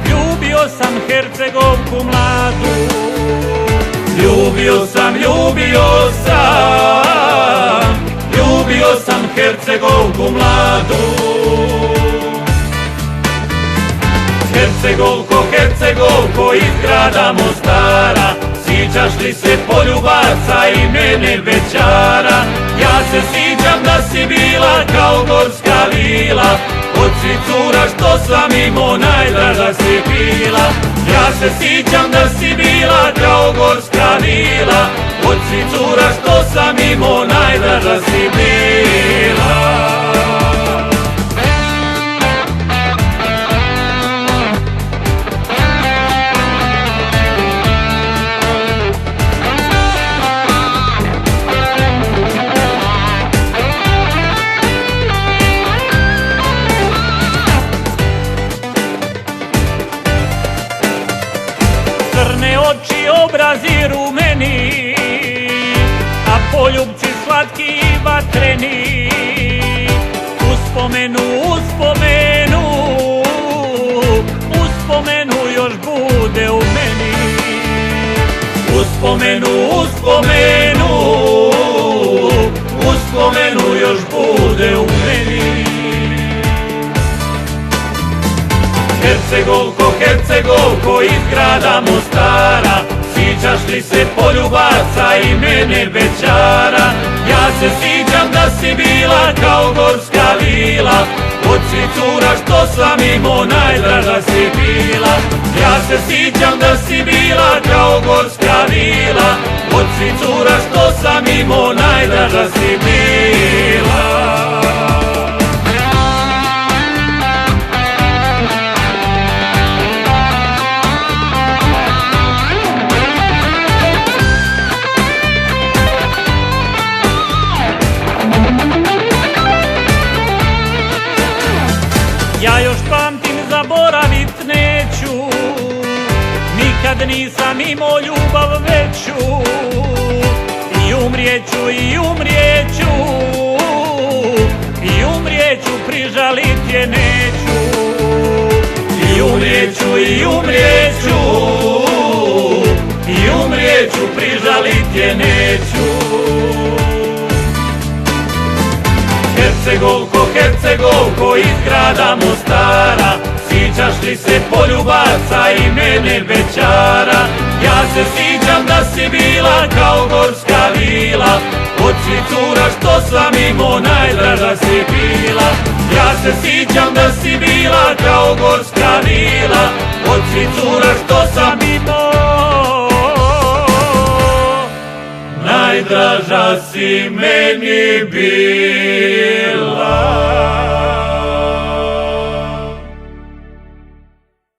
Ljubio sam Hercegovku mladu. Ljubio sam Hercegovku mladu. Hercegovko, Hercegovko iz grada Mostara, sićaš li se poljubaca i mene večara? Ja se sićam da si bila kao gorska vila, od svih cura što sam imao najdraža si bila. Ja se sićam da si bila kao gorska vila, od svih cura što sam imao najdraža si bila. Crne oči, obrazi rumeni, a poljubci slatki i vatreni. Uspomenu još bude u meni. Uspomenu još bude u meni. Hercegovko, Hercegovko iz grada Mostara, sićaš li se poljubaca i mene večara? Ja se sićam da si bila kao gorska vila, od svih cura što sam imao najdraža si bila. Ja se sićam da si bila kao gorska vila, od svih cura što sam imao najdraža si bila. Ja još pamtim, zaboravit neću, nikad nisam imao ljubav veću. I umrijeću, prižalit je neću. I umrijeću, prižalit je neću. Hercegovko, Hercegovko iz grada Mostara, sićaš li se poljubaca i mene večara? Ja se sićam da si bila kao gorska vila, od svih cura što sam imao najdraža si bila. Ja se sićam da si bila kao gorska vila, od svih cura što sam imao najdraža si meni bila.